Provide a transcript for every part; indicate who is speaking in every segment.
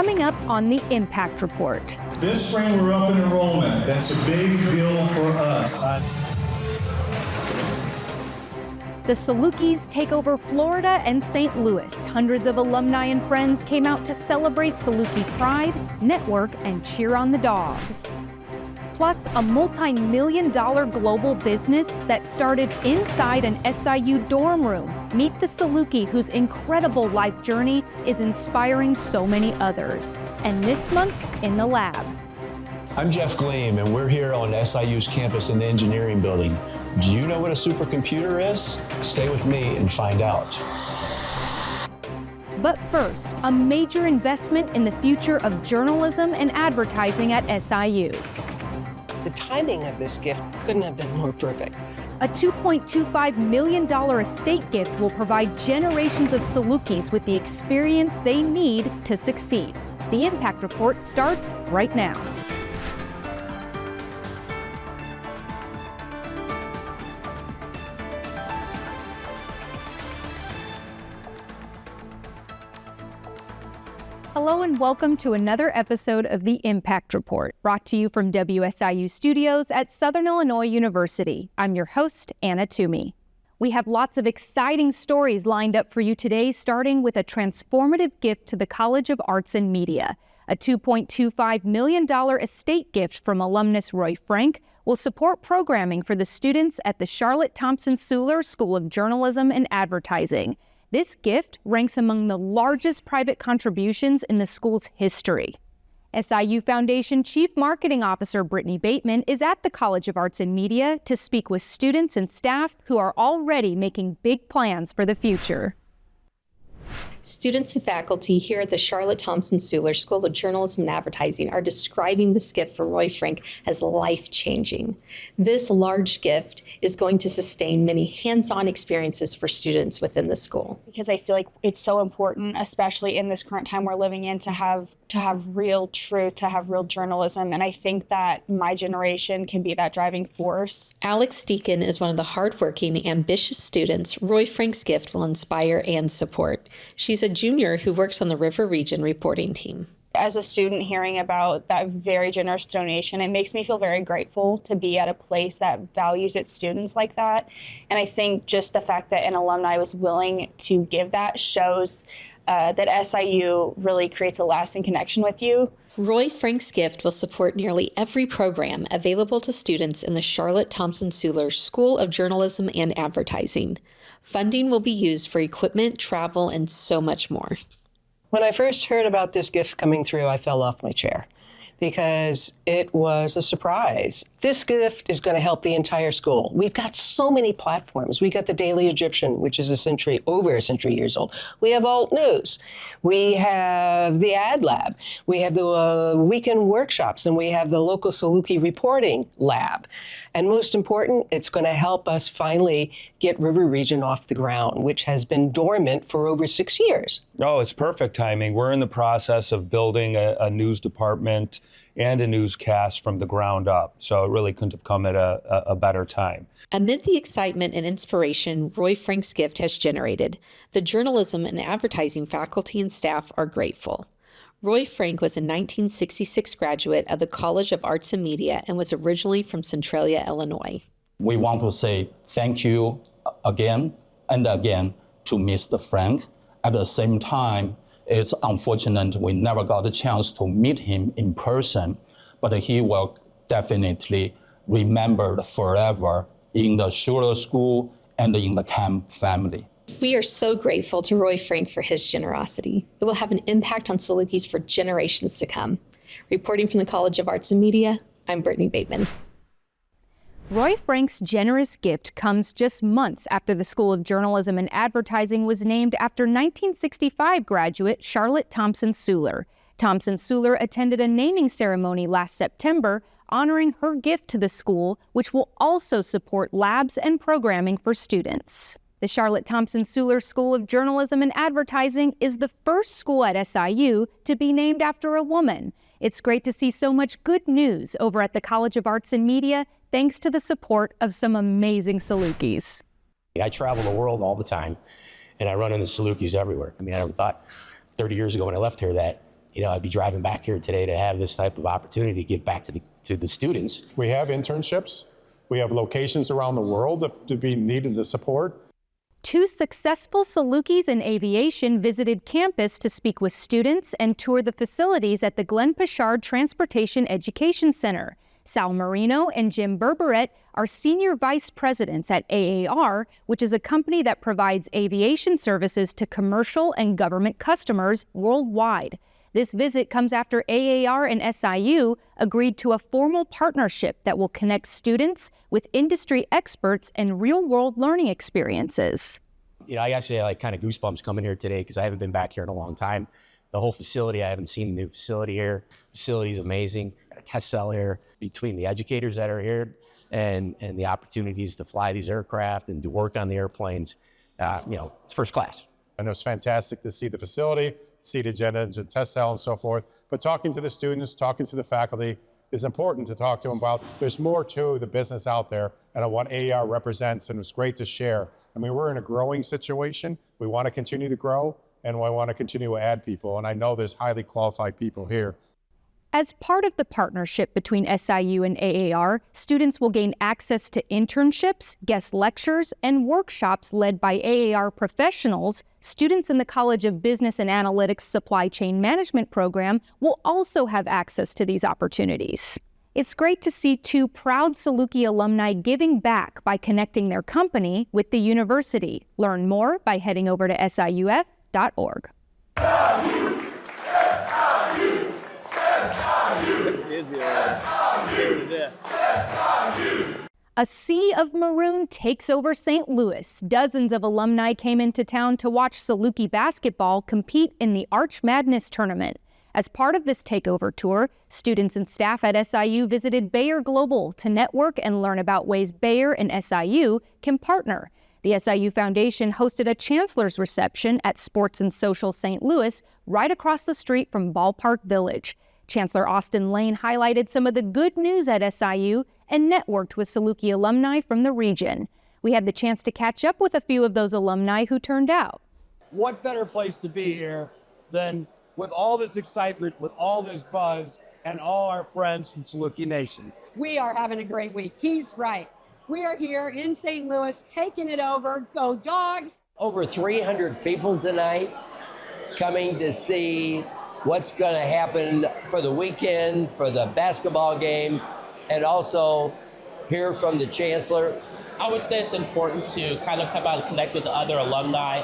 Speaker 1: coming up on the Impact Report.
Speaker 2: This spring we're up in enrollment. That's a big deal for us.
Speaker 1: The Salukis take over Florida and St. Louis. Hundreds of alumni and friends came out to celebrate Saluki pride, network, and cheer on the dogs. Plus, a multi-million-dollar global business that started inside an SIU dorm room. Meet the Saluki, whose incredible life journey is inspiring so many others. And this month, in the lab.
Speaker 3: I'm Jeff Gleam, and we're here on SIU's campus in the engineering building. Do you know what a supercomputer is? Stay with me and find out.
Speaker 1: But first, a major investment in the future of journalism and advertising at SIU.
Speaker 4: The timing of this gift couldn't have been more perfect.
Speaker 1: A $2.25 million estate gift will provide generations of Salukis with the experience they need to succeed. The Impact Report starts right now. Hello and welcome to another episode of the Impact Report, brought to you from WSIU Studios at Southern Illinois University. I'm your host, Anna Toomey. We have lots of exciting stories lined up for you today, starting with a transformative gift to the College of Arts and Media. A $2.25 million estate gift from alumnus Roy Frank will support programming for the students at the Charlotte Thompson Suhler School of Journalism and Advertising. This gift ranks among the largest private contributions in the school's history. SIU Foundation Chief Marketing Officer Brittany Bateman is at the College of Arts and Media to speak with students and staff who are already making big plans for the future.
Speaker 5: Students and faculty here at the Charlotte Thompson Suhler School of Journalism and Advertising are describing this gift from Roy Frank as life-changing. This large gift is going to sustain many hands-on experiences for students within the school.
Speaker 6: Because I feel like it's so important, especially in this current time we're living in, to have real truth, to have real journalism. And I think that my generation can be that driving force.
Speaker 5: Alex Deacon is one of the hardworking, ambitious students Roy Frank's gift will inspire and support. She's a junior who works on the River Region reporting team.
Speaker 6: As a student hearing about that very generous donation, it makes me feel very grateful to be at a place that values its students like that. And I think just the fact that an alumni was willing to give that shows that SIU really creates a lasting connection with you.
Speaker 5: Roy Frank's gift will support nearly every program available to students in the Charlotte Thompson Suhler School of Journalism and Advertising. Funding will be used for equipment, travel, and so much more.
Speaker 4: When I first heard about this gift coming through, I fell off my chair because it was a surprise. This gift is going to help the entire school. We've got so many platforms. We got the Daily Egyptian, which is over a century years old. We have Alt News. We have the Ad Lab. We have the weekend workshops, and we have the local Saluki reporting lab. And most important, it's going to help us finally get River Region off the ground, which has been dormant for over 6 years.
Speaker 7: Oh, it's perfect timing. We're in the process of building a news department and a newscast from the ground up. So it really couldn't have come at a better time.
Speaker 5: Amid the excitement and inspiration Roy Frank's gift has generated, the journalism and advertising faculty and staff are grateful. Roy Frank was a 1966 graduate of the College of Arts and Media and was originally from Centralia, Illinois.
Speaker 8: We want to say thank you again and again to Mr. Frank. At the same time, it's unfortunate we never got a chance to meet him in person, but he will definitely remembered forever in the Suhler School and in the Camp family.
Speaker 5: We are so grateful to Roy Frank for his generosity. It will have an impact on Salukis for generations to come. Reporting from the College of Arts and Media, I'm Brittany Bateman.
Speaker 1: Roy Frank's generous gift comes just months after the School of Journalism and Advertising was named after 1965 graduate Charlotte Thompson Suhler. Thompson Suhler attended a naming ceremony last September honoring her gift to the school, which will also support labs and programming for students. The Charlotte Thompson Suhler School of Journalism and Advertising is the first school at SIU to be named after a woman. It's great to see so much good news over at the College of Arts and Media, thanks to the support of some amazing Salukis.
Speaker 3: I travel the world all the time, and I run into Salukis everywhere. I mean, I never thought 30 years ago when I left here that,
Speaker 9: I'd be driving back here today to have this type of opportunity to give back to the students.
Speaker 10: We have internships. We have locations around the world to be needed the support.
Speaker 1: 2 successful Salukis in aviation visited campus to speak with students and tour the facilities at the Glenn Pichard Transportation Education Center. Sal Marino and Jim Berberet are senior vice presidents at AAR, which is a company that provides aviation services to commercial and government customers worldwide. This visit comes after AAR and SIU agreed to a formal partnership that will connect students with industry experts and real-world learning experiences.
Speaker 9: I actually had kind of goosebumps coming here today because I haven't been back here in a long time. The whole facility, I haven't seen the new facility here. Facility is amazing. Got a test cell here between the educators that are here and the opportunities to fly these aircraft and to work on the airplanes. It's first class.
Speaker 10: And it was fantastic to see the facility, see the agenda, test cell and so forth. But talking to the students, talking to the faculty is important to talk to them about. There's more to the business out there and what AAR represents, and it's great to share. I mean, we're in a growing situation. We want to continue to grow, and we want to continue to add people. And I know there's highly qualified people here.
Speaker 1: As part of the partnership between SIU and AAR, students will gain access to internships, guest lectures, and workshops led by AAR professionals. Students in the College of Business and Analytics Supply Chain Management program will also have access to these opportunities. It's great to see 2 proud Saluki alumni giving back by connecting their company with the university. Learn more by heading over to siuf.org. A sea of maroon takes over St. Louis. Dozens of alumni came into town to watch Saluki basketball compete in the Arch Madness tournament. As part of this takeover tour, students and staff at SIU visited Bayer Global to network and learn about ways Bayer and SIU can partner. The SIU Foundation hosted a chancellor's reception at Sports and Social St. Louis, right across the street from Ballpark Village. Chancellor Austin Lane highlighted some of the good news at SIU and networked with Saluki alumni from the region. We had the chance to catch up with a few of those alumni who turned out.
Speaker 11: What better place to be here than with all this excitement, with all this buzz, and all our friends from Saluki Nation.
Speaker 12: We are having a great week. He's right. We are here in St. Louis, taking it over. Go Dogs!
Speaker 13: Over 300 people tonight coming to see what's going to happen for the weekend, for the basketball games, and also hear from the chancellor.
Speaker 14: I would say it's important to kind of come out and connect with other alumni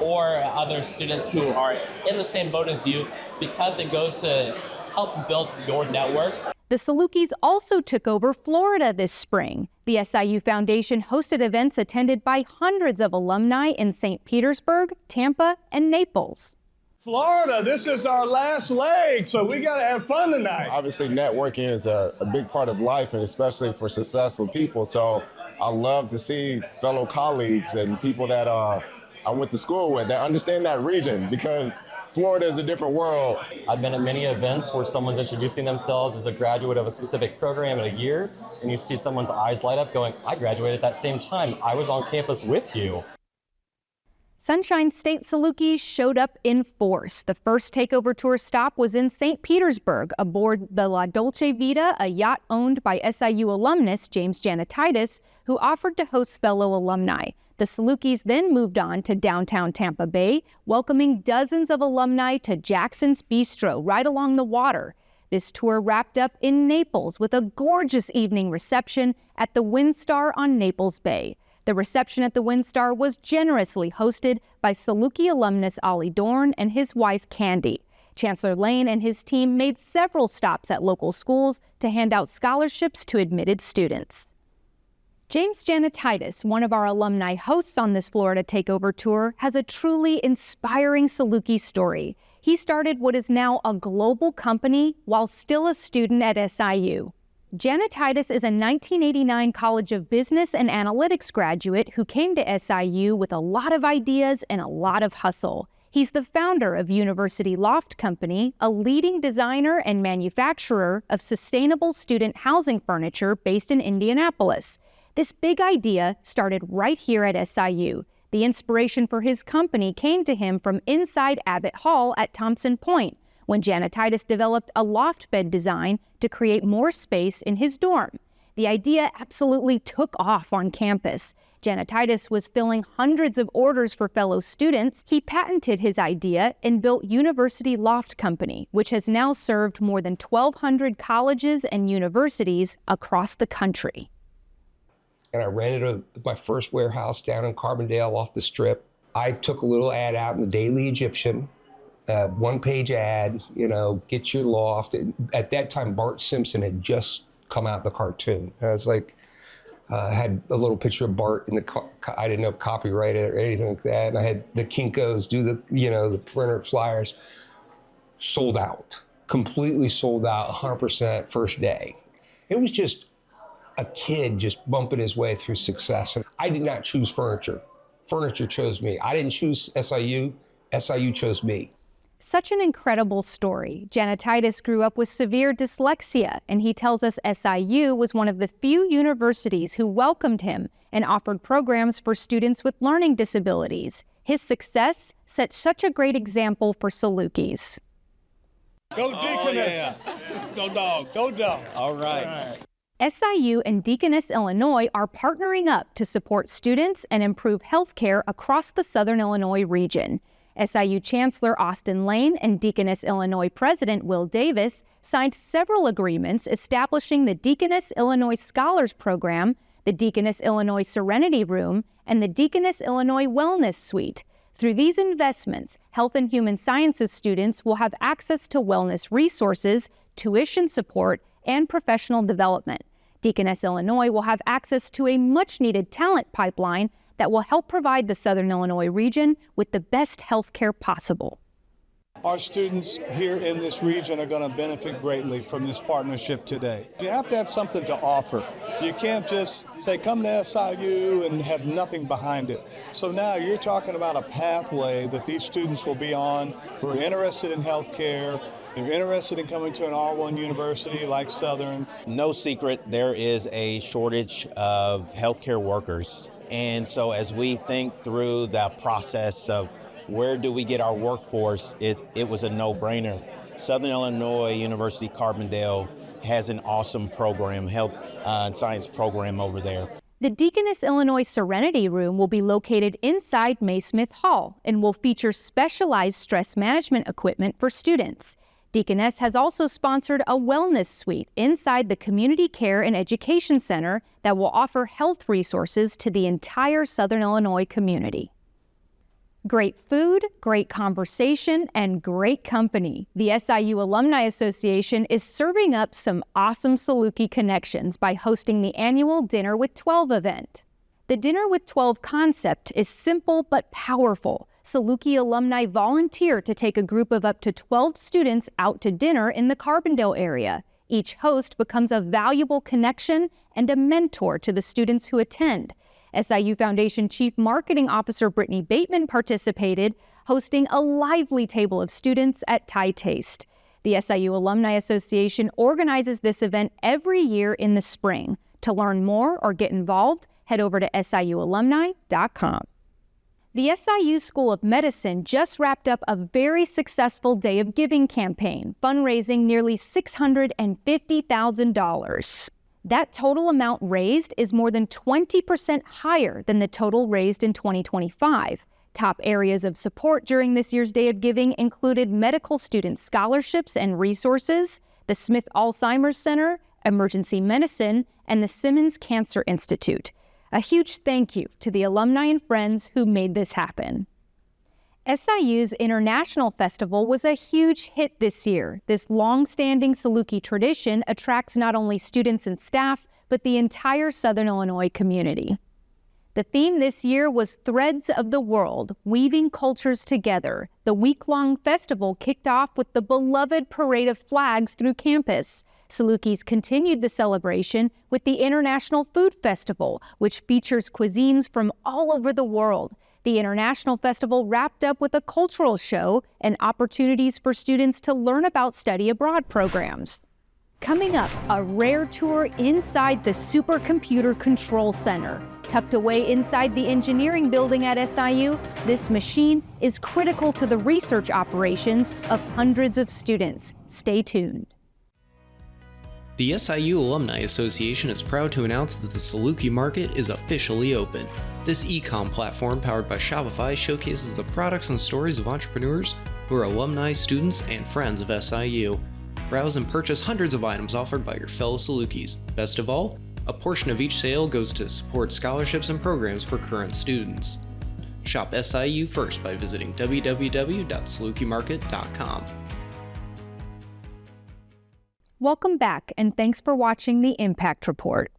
Speaker 14: or other students who are in the same boat as you, because it goes to help build your network.
Speaker 1: The Salukis also took over Florida this spring. The SIU Foundation hosted events attended by hundreds of alumni in St. Petersburg, Tampa, and Naples.
Speaker 15: Florida, this is our last leg, so we got to have fun tonight.
Speaker 16: Obviously, networking is a big part of life, and especially for successful people. So I love to see fellow colleagues and people that I went to school with that understand that region, because Florida is a different world.
Speaker 17: I've been at many events where someone's introducing themselves as a graduate of a specific program in a year, and you see someone's eyes light up going, I graduated at that same time. I was on campus with you.
Speaker 1: Sunshine State Salukis showed up in force. The first takeover tour stop was in St. Petersburg aboard the La Dolce Vita, a yacht owned by SIU alumnus James Janatitis, who offered to host fellow alumni. The Salukis then moved on to downtown Tampa Bay, welcoming dozens of alumni to Jackson's Bistro right along the water. This tour wrapped up in Naples with a gorgeous evening reception at the WinStar on Naples Bay. The reception at the WinStar was generously hosted by Saluki alumnus Ollie Dorn and his wife Candy. Chancellor Lane and his team made several stops at local schools to hand out scholarships to admitted students. James Janatitis, one of our alumni hosts on this Florida Takeover tour, has a truly inspiring Saluki story. He started what is now a global company while still a student at SIU. Janatitis is a 1989 College of Business and Analytics graduate who came to SIU with a lot of ideas and a lot of hustle. He's the founder of University Loft Company, a leading designer and manufacturer of sustainable student housing furniture based in Indianapolis. This big idea started right here at SIU. The inspiration for his company came to him from inside Abbott Hall at Thompson Point, when Janatitis developed a loft bed design to create more space in his dorm. The idea absolutely took off on campus. Janatitis was filling hundreds of orders for fellow students. He patented his idea and built University Loft Company, which has now served more than 1,200 colleges and universities across the country.
Speaker 18: And I rented my first warehouse down in Carbondale off the Strip. I took a little ad out in the Daily Egyptian, one-page ad, get your loft. At that time, Bart Simpson had just come out in the cartoon. And I was like, had a little picture of Bart in I didn't know copyright it or anything like that. And I had the Kinkos do the printer flyers. Sold out, completely sold out, 100% first day. It was just a kid just bumping his way through success. And I did not choose furniture. Furniture chose me. I didn't choose SIU. SIU chose me.
Speaker 1: Such an incredible story. Janatitis grew up with severe dyslexia, and he tells us SIU was one of the few universities who welcomed him and offered programs for students with learning disabilities. His success set such a great example for Salukis.
Speaker 15: Go Deaconess! Go dog, go dog.
Speaker 11: All right.
Speaker 1: SIU and Deaconess, Illinois are partnering up to support students and improve healthcare across the Southern Illinois region. SIU Chancellor Austin Lane and Deaconess Illinois President Will Davis signed several agreements establishing the Deaconess Illinois Scholars Program, the Deaconess Illinois Serenity Room, and the Deaconess Illinois Wellness Suite. Through these investments, health and human sciences students will have access to wellness resources, tuition support, and professional development. Deaconess Illinois will have access to a much-needed talent pipeline that will help provide the Southern Illinois region with the best health care possible.
Speaker 15: Our students here in this region are going to benefit greatly from this partnership today. You have to have something to offer. You can't just say, come to SIU and have nothing behind it. So now you're talking about a pathway that these students will be on who are interested in health care. They're interested in coming to an R1 university like Southern.
Speaker 19: No secret, there is a shortage of healthcare workers. And so as we think through the process of where do we get our workforce, it was a no-brainer. Southern Illinois University Carbondale has an awesome program, health and science program over there.
Speaker 1: The Deaconess Illinois Serenity Room will be located inside Maysmith Hall and will feature specialized stress management equipment for students. Deaconess has also sponsored a wellness suite inside the Community Care and Education Center that will offer health resources to the entire Southern Illinois community. Great food, great conversation, and great company. The SIU Alumni Association is serving up some awesome Saluki connections by hosting the annual Dinner with 12 event. The Dinner with 12 concept is simple but powerful. Saluki alumni volunteer to take a group of up to 12 students out to dinner in the Carbondale area. Each host becomes a valuable connection and a mentor to the students who attend. SIU Foundation Chief Marketing Officer Brittany Bateman participated, hosting a lively table of students at Thai Taste. The SIU Alumni Association organizes this event every year in the spring. To learn more or get involved, head over to siualumni.com. The SIU School of Medicine just wrapped up a very successful Day of Giving campaign, fundraising nearly $650,000. That total amount raised is more than 20% higher than the total raised in 2025. Top areas of support during this year's Day of Giving included medical student scholarships and resources, the Smith Alzheimer's Center, emergency medicine, and the Simmons Cancer Institute. A huge thank you to the alumni and friends who made this happen. SIU's International Festival was a huge hit this year. This long-standing Saluki tradition attracts not only students and staff, but the entire Southern Illinois community. The theme this year was Threads of the World, Weaving Cultures Together. The week-long festival kicked off with the beloved Parade of Flags through campus. Salukis continued the celebration with the International Food Festival, which features cuisines from all over the world. The International Festival wrapped up with a cultural show and opportunities for students to learn about study abroad programs. Coming up, a rare tour inside the Supercomputer Control Center. Tucked away inside the engineering building at SIU, this machine is critical to the research operations of hundreds of students. Stay tuned.
Speaker 20: The SIU Alumni Association is proud to announce that the Saluki Market is officially open. This e-com platform powered by Shopify showcases the products and stories of entrepreneurs who are alumni, students, and friends of SIU. Browse and purchase hundreds of items offered by your fellow Salukis. Best of all, a portion of each sale goes to support scholarships and programs for current students. Shop SIU first by visiting www.salukimarket.com.
Speaker 1: Welcome back, and thanks for watching the Impact Report.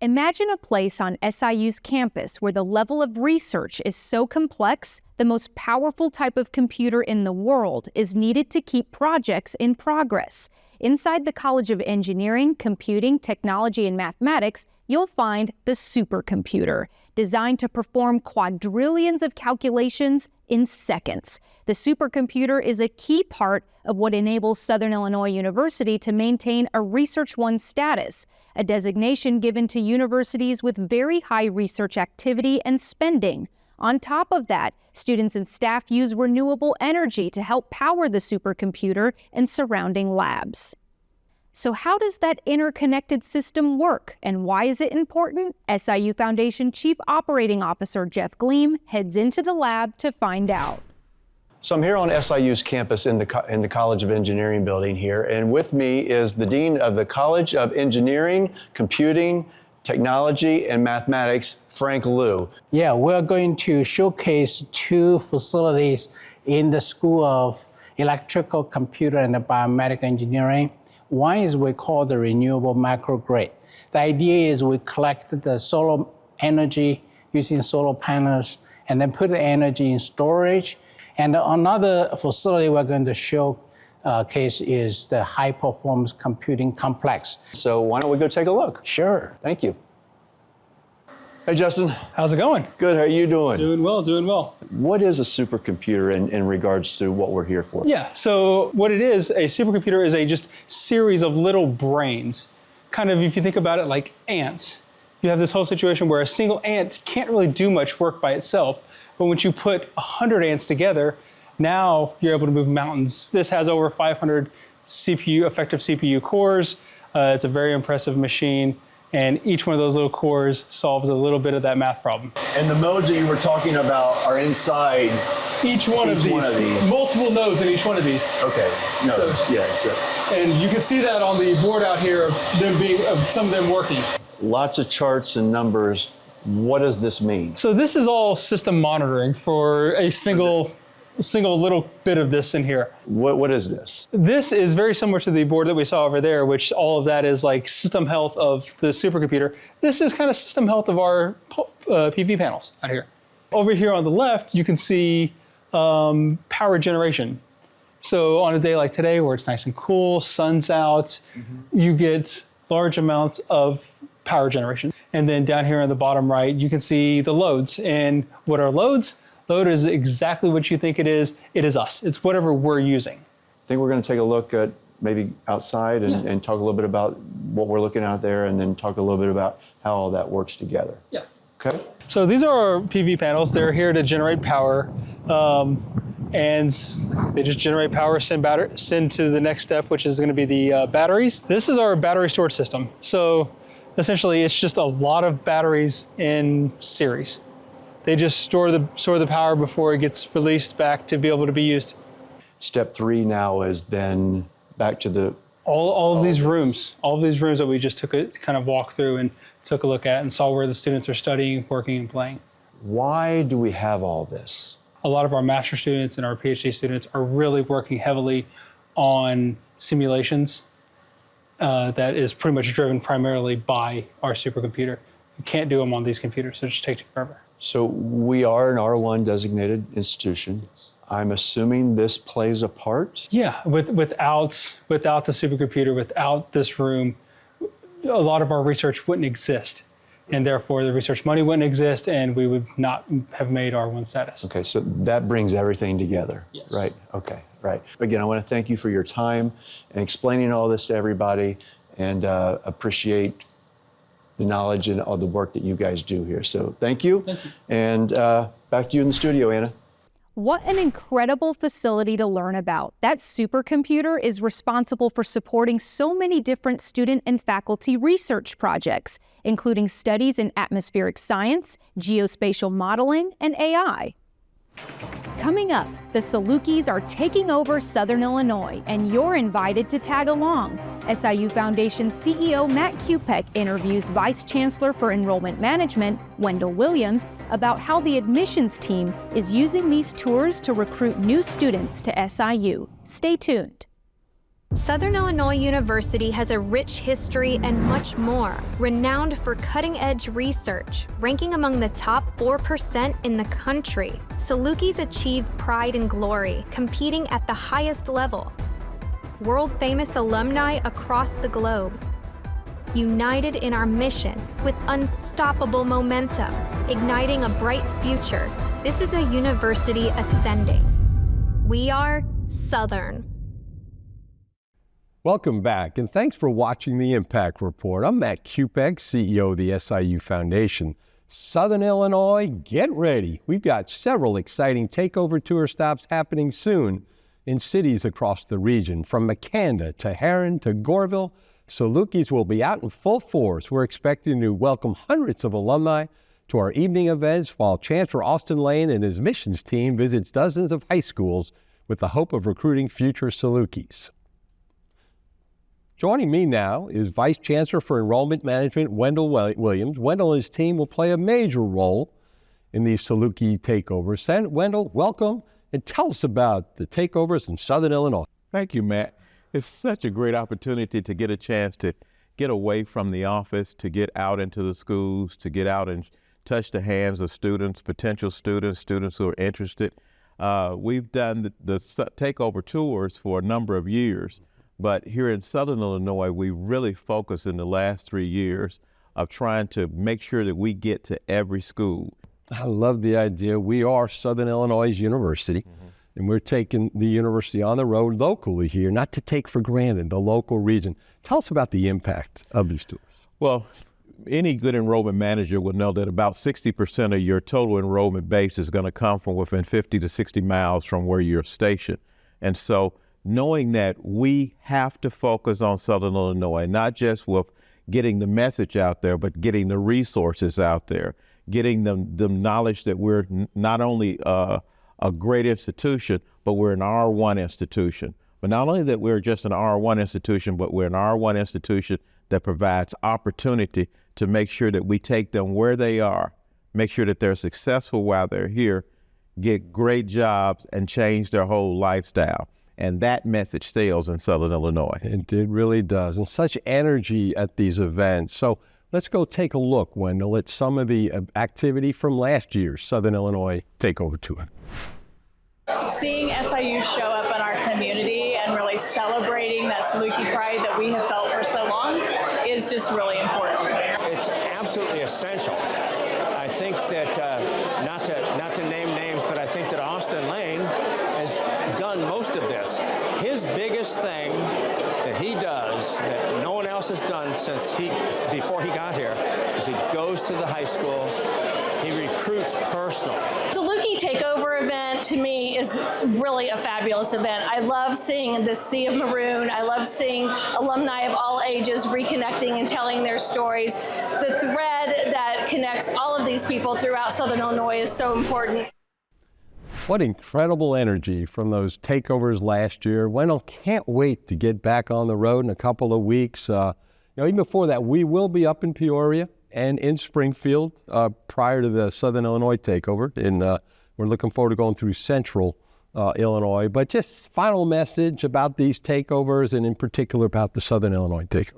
Speaker 1: Imagine a place on SIU's campus where the level of research is so complex, the most powerful type of computer in the world is needed to keep projects in progress. Inside the College of Engineering, Computing, Technology, and Mathematics, you'll find the supercomputer, designed to perform quadrillions of calculations in seconds. The supercomputer is a key part of what enables Southern Illinois University to maintain a Research One status, a designation given to universities with very high research activity and spending. On top of that, students and staff use renewable energy to help power the supercomputer and surrounding labs. So how does that interconnected system work, and why is it important? SIU Foundation Chief Operating Officer Jeff Gleam heads into the lab to find out.
Speaker 3: So I'm here on SIU's campus in the College of Engineering building here, and with me is the Dean of the College of Engineering, Computing, Technology, and Mathematics, Frank Liu.
Speaker 21: Yeah, we're going to showcase two facilities in the School of Electrical, Computer, and Biomedical Engineering. One is we call the renewable microgrid. The idea is we collect the solar energy using solar panels and then put the energy in storage. And another facility we're going to showcase is the high performance computing complex.
Speaker 3: So why don't we go take a look?
Speaker 21: Sure.
Speaker 3: Thank you. Hey, Justin.
Speaker 22: How's it going?
Speaker 3: Good. How are you doing?
Speaker 22: Doing well, doing well.
Speaker 3: What is a supercomputer in regards to what we're here for?
Speaker 22: Yeah, so what it is, a supercomputer is a just series of little brains. Kind of, if you think about it like ants, you have this whole situation where a single ant can't really do much work by itself. But once you put 100 ants together, now you're able to move mountains. This has over 500 effective CPU cores. It's a very impressive machine. And each one of those little cores solves a little bit of that math problem.
Speaker 3: And the modes that you were talking about are inside
Speaker 22: each one of these. Multiple nodes in each one of these.
Speaker 3: Okay, nodes,
Speaker 22: So,
Speaker 3: yeah. So.
Speaker 22: And you can see that on the board out here, some of them working.
Speaker 3: Lots of charts and numbers. What does this mean?
Speaker 22: So this is all system monitoring for a single little bit of this in here.
Speaker 3: What is this?
Speaker 22: This is very similar to the board that we saw over there, which all of that is like system health of the supercomputer. This is kind of system health of our PV panels out here. Over here on the left, you can see power generation. So on a day like today where it's nice and cool, sun's out, you get large amounts of power generation. And then down here on the bottom right, you can see the loads. And what are loads? Load is exactly what you think it is. It is us. It's whatever we're using.
Speaker 3: I think we're going to take a look at maybe outside and talk a little bit about what we're looking out there, and then talk a little bit about how all that works together.
Speaker 22: Yeah.
Speaker 3: Okay.
Speaker 22: So these are our PV panels. They're here to generate power. And they just generate power, send to the next step, which is going to be the batteries. This is our battery storage system. So essentially, it's just a lot of batteries in series. They just store the power before it gets released back to be able to be used.
Speaker 3: Step 3 now is then back to the
Speaker 22: all of these rooms that we just took a kind of walk through and took a look at and saw where the students are studying, working, and playing.
Speaker 3: Why do we have all this?
Speaker 22: A lot of our master students and our PhD students are really working heavily on simulations that is pretty much driven primarily by our supercomputer. You can't do them on these computers, so it just takes you forever.
Speaker 3: So we are an R1 designated institution. I'm assuming this plays a part?
Speaker 22: Yeah, without the supercomputer, without this room, a lot of our research wouldn't exist. And therefore the research money wouldn't exist and we would not have made R1 status.
Speaker 3: Okay, so that brings everything together,
Speaker 22: yes.
Speaker 3: Right? Okay, right. Again, I want to thank you for your time and explaining all this to everybody, and appreciate the knowledge and all the work that you guys do here. So thank you. And back to you in the studio, Anna.
Speaker 1: What an incredible facility to learn about. That supercomputer is responsible for supporting so many different student and faculty research projects, including studies in atmospheric science, geospatial modeling, and AI. Coming up, the Salukis are taking over Southern Illinois, and you're invited to tag along. SIU Foundation CEO Matt Kupek interviews Vice Chancellor for Enrollment Management, Wendell Williams, about how the admissions team is using these tours to recruit new students to SIU. Stay tuned.
Speaker 2: Southern Illinois University has a rich history and much more, renowned for cutting-edge research, ranking among the top 4% in the country. Salukis achieve pride and glory, competing at the highest level. World-famous alumni across the globe. United in our mission with unstoppable momentum, igniting a bright future. This is a university ascending. We are Southern.
Speaker 6: Welcome back, and thanks for watching the Impact Report. I'm Matt Kupek, CEO of the SIU Foundation. Southern Illinois, get ready. We've got several exciting takeover tour stops happening soon in cities across the region. From McKanda to Heron to Goreville, Salukis will be out in full force. We're expecting to welcome hundreds of alumni to our evening events, while Chancellor Austin Lane and his missions team visits dozens of high schools with the hope of recruiting future Salukis. Joining me now is Vice Chancellor for Enrollment Management, Wendell Williams. Wendell and his team will play a major role in these Saluki takeovers. Wendell, welcome, and tell us about the takeovers in Southern Illinois.
Speaker 23: Thank you, Matt. It's such a great opportunity to get a chance to get away from the office, to get out into the schools, to get out and touch the hands of students, potential students, students who are interested. We've done the takeover tours for a number of years. But here in Southern Illinois, we really focused in the last 3 years of trying to make sure that we get to every school.
Speaker 6: I love the idea. We are Southern Illinois University, and we're taking the university on the road locally here, not to take for granted the local region. Tell us about the impact of these tours.
Speaker 23: Well, any good enrollment manager will know that about 60% of your total enrollment base is going to come from within 50 to 60 miles from where you're stationed. And so knowing that we have to focus on Southern Illinois, not just with getting the message out there, but getting the resources out there, getting the knowledge that we're not only a great institution, but we're an R1 institution. But not only that we're just an R1 institution, but we're an R1 institution that provides opportunity to make sure that we take them where they are, make sure that they're successful while they're here, get great jobs, and change their whole lifestyle. And that message sells in Southern Illinois.
Speaker 6: It really does. And such energy at these events. So let's go take a look, Wendell, at some of the activity from last year's Southern Illinois Takeover Tour.
Speaker 24: Seeing SIU show up in our community and really celebrating that Saluki pride that we have felt for so long is just really important.
Speaker 25: It's absolutely essential. I think that, not to name names, but I think that Austin Lane has done most of this. His biggest thing that he does that no one else has done before he got here is he goes to the high schools, he recruits personally.
Speaker 24: Saluki Takeover event to me is really a fabulous event. I love seeing the sea of maroon. I love seeing alumni of all ages reconnecting and telling their stories. The thread that connects all of these people throughout Southern Illinois is so important.
Speaker 6: What incredible energy from those takeovers last year. Wendell, can't wait to get back on the road in a couple of weeks. Even before that, we will be up in Peoria and in Springfield prior to the Southern Illinois takeover. And we're looking forward to going through Central Illinois. But just final message about these takeovers, and in particular about the Southern Illinois takeover.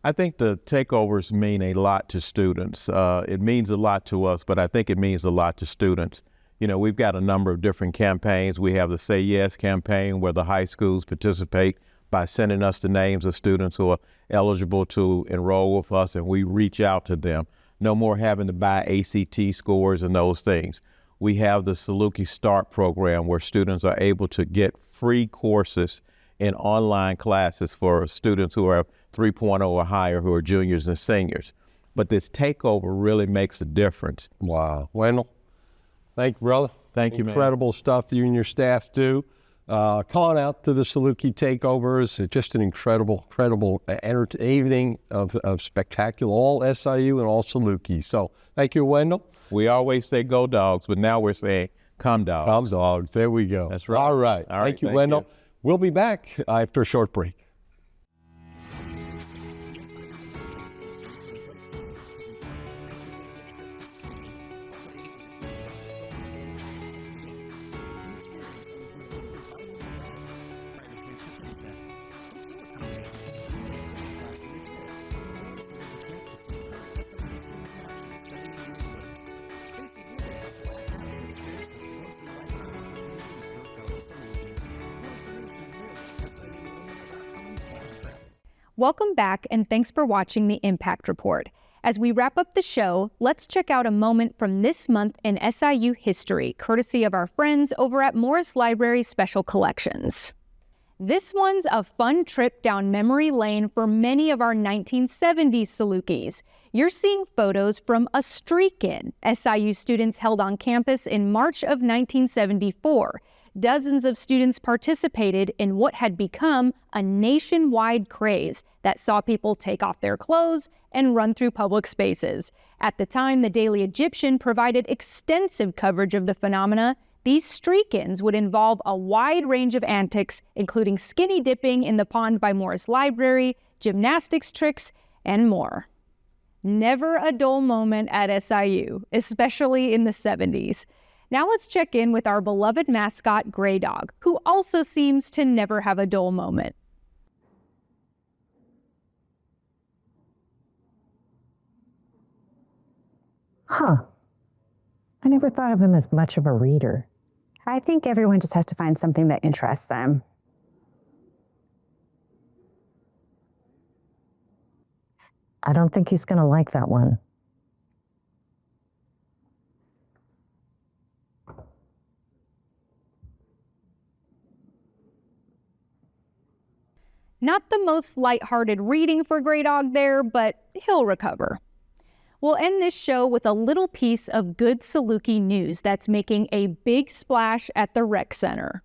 Speaker 23: I think the takeovers mean a lot to students. It means a lot to us, but I think it means a lot to students. You know, we've got a number of different campaigns. We have the Say Yes campaign, where the high schools participate by sending us the names of students who are eligible to enroll with us, and we reach out to them. No more having to buy ACT scores and those things. We have the Saluki Start program, where students are able to get free courses in online classes for students who are 3.0 or higher, who are juniors and seniors. but this takeover really makes a difference.
Speaker 6: Wow. Wendell, thank you, brother.
Speaker 23: Thank you, man.
Speaker 6: Incredible stuff that you and your staff do. Calling out to the Saluki takeovers. It's just an incredible evening of spectacular, all SIU and all Saluki. So thank you, Wendell.
Speaker 23: We always say go dogs, but now we're saying come dogs.
Speaker 6: Come dogs. There we go.
Speaker 23: That's right.
Speaker 6: All right. Thank you, Wendell. We'll be back after a short break.
Speaker 1: Welcome back, and thanks for watching the Impact Report. As we wrap up the show, let's check out a moment from this month in SIU history, courtesy of our friends over at Morris Library Special Collections. This one's a fun trip down memory lane for many of our 1970s Salukis. You're seeing photos from a streak-in SIU students held on campus in March of 1974. Dozens of students participated in what had become a nationwide craze that saw people take off their clothes and run through public spaces. At the time, the Daily Egyptian provided extensive coverage of the phenomena. These streak-ins would involve a wide range of antics, including skinny dipping in the pond by Morris Library, gymnastics tricks, and more. Never a dull moment at SIU, especially in the 70s. Now let's check in with our beloved mascot, Gray Dog, who also seems to never have a dull moment.
Speaker 4: Huh. I never thought of him as much of a reader. I think everyone just has to find something that interests them. I don't think he's going to like that one.
Speaker 1: Not the most lighthearted reading for Gray Dog there, but he'll recover. We'll end this show with a little piece of good Saluki news that's making a big splash at the rec center.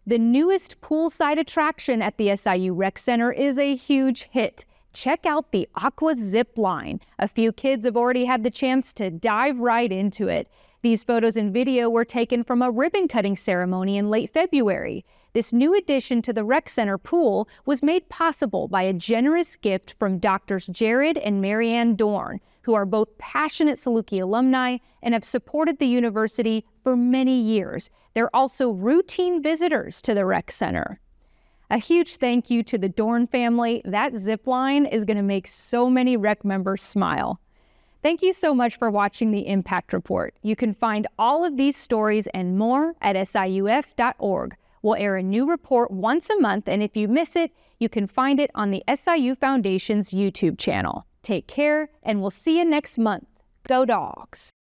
Speaker 1: The newest poolside attraction at the SIU Rec Center is a huge hit. Check out the Aqua Zip Line. A few kids have already had the chance to dive right into it. These photos and video were taken from a ribbon-cutting ceremony in late February. This new addition to the Rec Center pool was made possible by a generous gift from Doctors Jared and Marianne Dorn, who are both passionate Saluki alumni and have supported the university for many years. They're also routine visitors to the Rec Center. A huge thank you to the Dorn family. That zip line is going to make so many rec members smile. Thank you so much for watching the Impact Report. You can find all of these stories and more at siuf.org. We'll air a new report once a month, and if you miss it, you can find it on the SIU Foundation's YouTube channel. Take care, and we'll see you next month. Go Dogs!